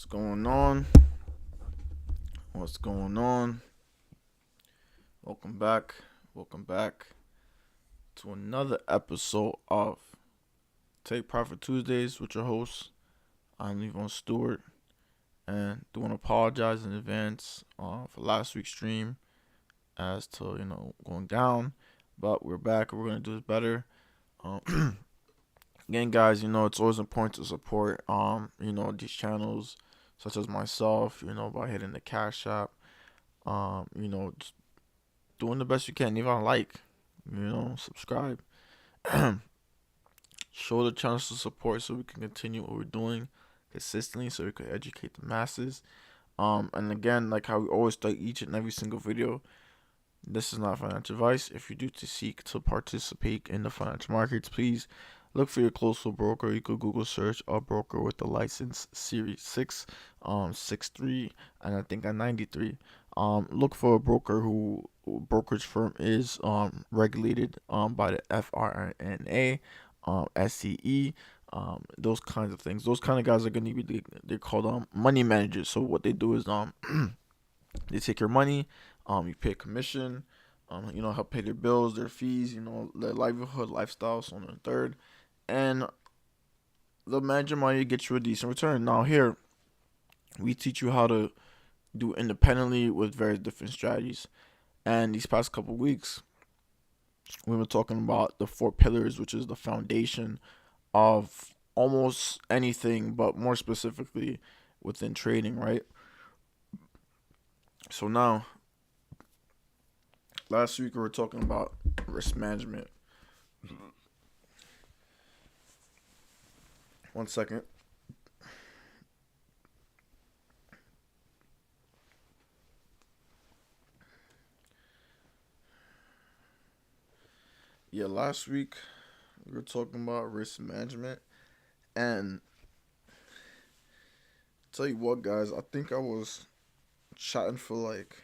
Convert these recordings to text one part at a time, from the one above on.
What's going on? What's going on? Welcome back. Welcome back to another episode of Take Profit Tuesdays with your host. I'm Levon Stewart, and do want to apologize in advance for last week's stream as to going down, but we're back and we're gonna do this better. Again, guys, it's always important to support these channels such as myself, by hitting the Cash App, just doing the best you can, even like, subscribe. Show the channels to support so we can continue what we're doing consistently so we can educate the masses. And again, like how we always start each and every single video, this is not financial advice. If you do to seek to participate in the financial markets, please look for your close broker. You could Google search a broker with the license Series 6, 63, and I think a 93. Look for a broker who brokerage firm is regulated by the FRNA, SCE, those kinds of things. Those kind of guys are gonna be they're called money managers. So what they do is they take your money, you pay a commission, help pay their bills, their fees, their livelihood, lifestyle, so on and third, and they'll manage your money to get you a decent return. Now here, we teach you how to do independently with various different strategies. And these past couple weeks, we've been talking about the 4 pillars, which is the foundation of almost anything, but more specifically within trading, right? So now, last week we were talking about risk management. One second. Yeah, last week we were talking about risk management, and tell you what, guys, I think I was chatting for like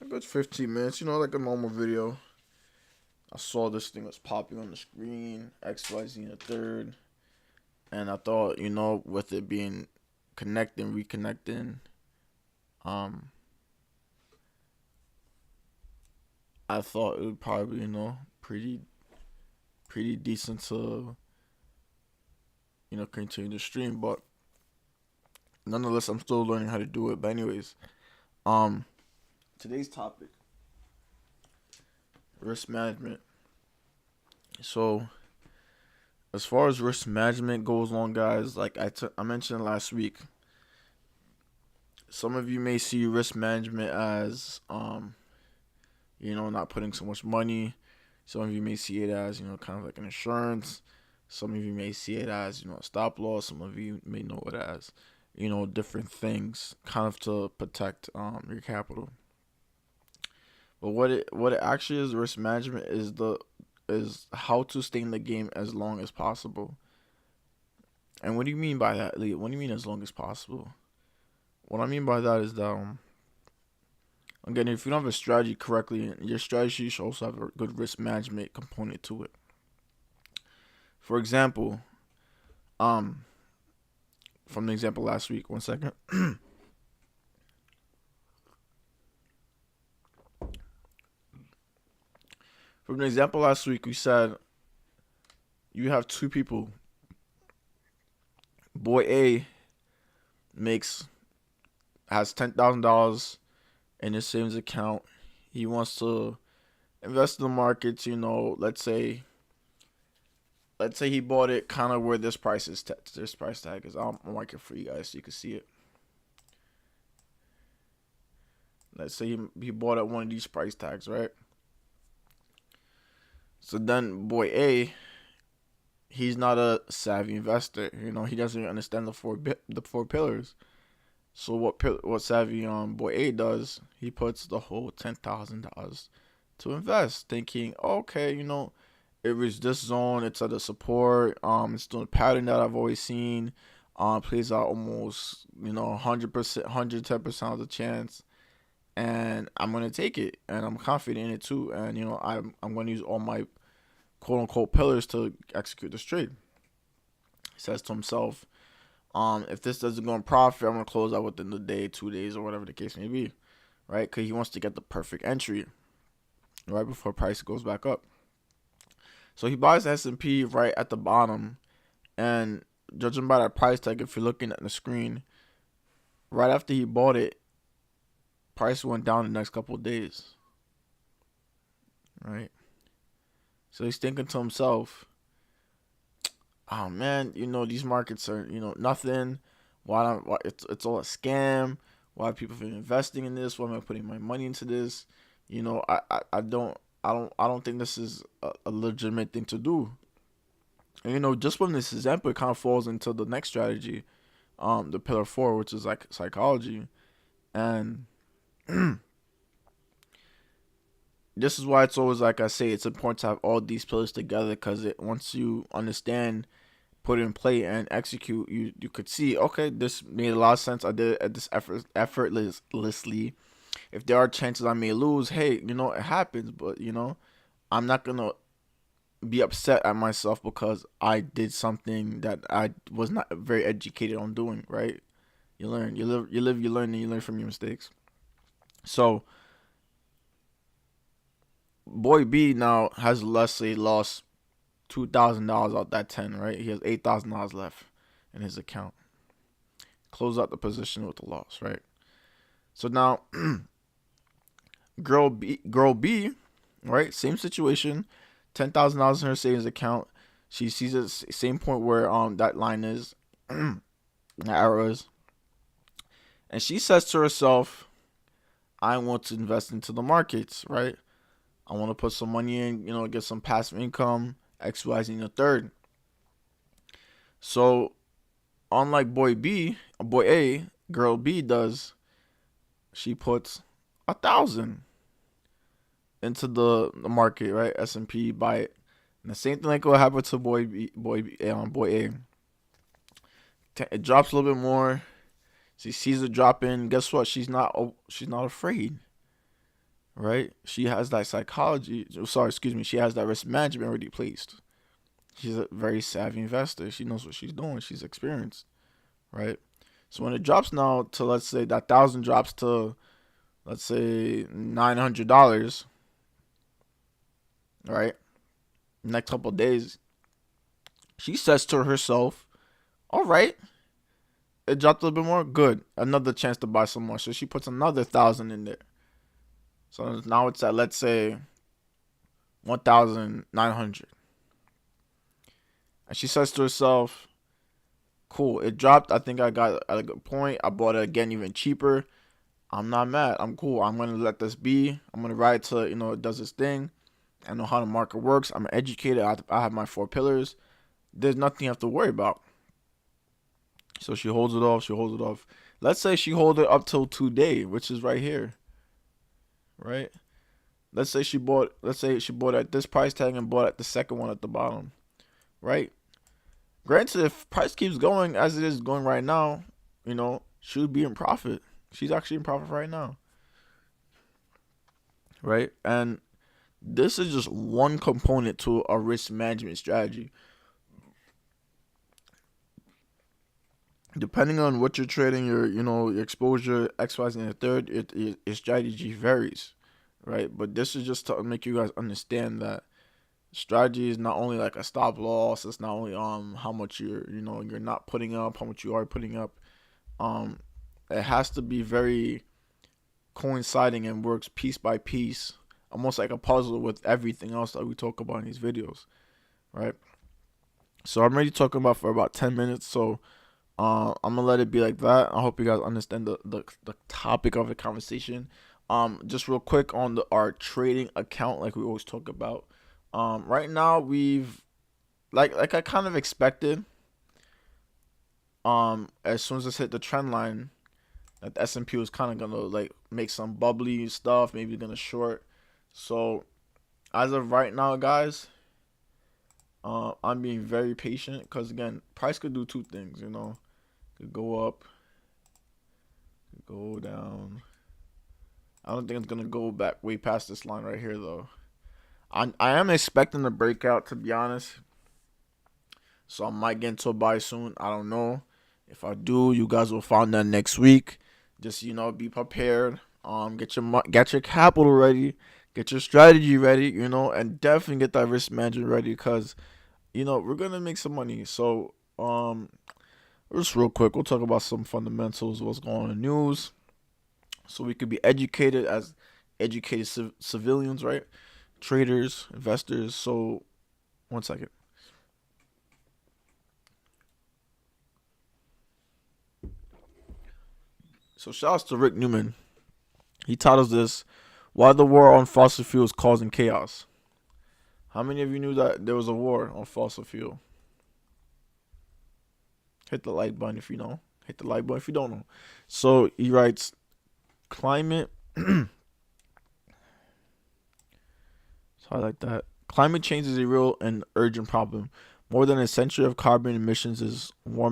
a good 15 minutes, like a normal video. I saw this thing was popping on the screen, XYZ in the third, and I thought, with it being connecting, reconnecting, I thought it would probably, pretty decent to, continue the stream, but nonetheless, I'm still learning how to do it. But anyways, today's topic, risk management. So, as far as risk management goes on, guys, like I mentioned last week, some of you may see risk management as, not putting so much money. Some of you may see it as, kind of like an insurance. Some of you may see it as, a stop loss. Some of you may know it as, different things, kind of to protect your capital. But what it actually is, risk management is how to stay in the game as long as possible. And what do you mean by that, Lee? What do you mean as long as possible? What I mean by that is that again, if you don't have a strategy correctly, your strategy should also have a good risk management component to it. For example, from the example last week, one second. From the example last week, we said you have 2 people. Boy A has $10,000 in his savings account. He wants to invest in the markets. Let's say he bought it kind of where this price tag is. I'll mark it for you guys so you can see it. Let's say he bought at one of these price tags, right? So then boy A, he's not a savvy investor. He doesn't understand the four pillars. So what savvy boy A does, he puts the whole $10,000 to invest, thinking, okay, it was this zone, it's at a support, it's doing a pattern that I've always seen, plays out almost 100%, 110% of the chance, and I'm gonna take it, and I'm confident in it too, and I'm gonna use all my quote unquote pillars to execute this trade. He says to himself, If this doesn't go in profit, I'm gonna close out within the day, 2 days, or whatever the case may be, right? Because he wants to get the perfect entry right before price goes back up. So he buys the S&P right at the bottom, and judging by that price tag, if you're looking at the screen, right after he bought it, price went down the next couple of days, right? So he's thinking to himself, oh man, these markets are, nothing. Why it's all a scam? Why are people investing in this? Why am I putting my money into this? I don't think this is a legitimate thing to do. And just from this example, it kind of falls into the next strategy, the pillar 4, which is like psychology. And this is why it's always, like I say, it's important to have all these pillars together, because once you understand, put it in play, and execute, you could see, okay, this made a lot of sense. I did it this effortlessly. If there are chances I may lose, hey, it happens, but I'm not gonna be upset at myself because I did something that I was not very educated on doing, right? You learn, you live, you learn, and you learn from your mistakes. So boy B now has, let's say, lost $2,000 out that 10, right? He has $8,000 left in his account. Close out the position with a loss, right? So now girl B, right? Same situation, $10,000 in her savings account. She sees the same point where that line is, that arrow is, and she says to herself, I want to invest into the markets, right? I want to put some money in, get some passive income, X, Y, Z, and the third. So, unlike boy A, girl B does, she puts 1,000 into the market, right? S&P, buy it. And the same thing like what happened to boy A. It drops a little bit more. She sees it drop in. Guess what? She's not afraid, right? She has that psychology. Sorry, excuse me. She has that risk management already placed. She's a very savvy investor. She knows what she's doing. She's experienced, right? So when it drops now to, let's say, that 1,000 drops to, let's say, $900, right? Next couple of days, she says to herself, all right, it dropped a little bit more. Good. Another chance to buy some more. So she puts another 1,000 in there. So now it's at, let's say, 1,900. And she says to herself, cool, it dropped. I think I got at a good point. I bought it again even cheaper. I'm not mad. I'm cool. I'm going to let this be. I'm going to ride till, it does its thing. I know how the market works. I'm educated. I have my 4 pillars. There's nothing you have to worry about. So she holds it off. Let's say she holds it up till today, which is right here, right? Let's say she bought at this price tag and bought at the second one at the bottom, right? Granted, if price keeps going as it is going right now, she would be in profit. She's actually in profit right now, right? And this is just one component to a risk management strategy. Depending on what you're trading, your exposure, X, Y, and the third, your strategy varies, right? But this is just to make you guys understand that strategy is not only like a stop loss. It's not only how much you're not putting up, how much you are putting up. It has to be very coinciding and works piece by piece, almost like a puzzle with everything else that we talk about in these videos, right? So I'm already talking about for about 10 minutes, so I'm gonna let it be like that. I hope you guys understand the topic of the conversation. Just real quick on our trading account, like we always talk about. Right now we've like I kind of expected. As soon as this hit the trend line, that the S&P was kind of gonna like make some bubbly stuff, maybe gonna short. So as of right now, guys, I'm being very patient because again, price could do two things. Could go up, could go down. I don't think it's gonna go back way past this line right here though. I am expecting a breakout, to be honest. So I might get into a buy soon. I don't know. If I do, you guys will find that next week. Just be prepared. Get your capital ready, get your strategy ready, and definitely get that risk management ready because we're gonna make some money. So just real quick, we'll talk about some fundamentals, what's going on in the news, so we could be educated as educated civilians, right? Traders, investors. So 1 second. So shouts to Rick Newman. He taught us this: why the war on fossil fuels causing chaos. How many of you knew that there was a war on fossil fuel? Hit the like button if you know. Hit the like button if you don't know. So he writes, climate. So I like that. Climate change is a real and urgent problem. More than a century of carbon emissions is warming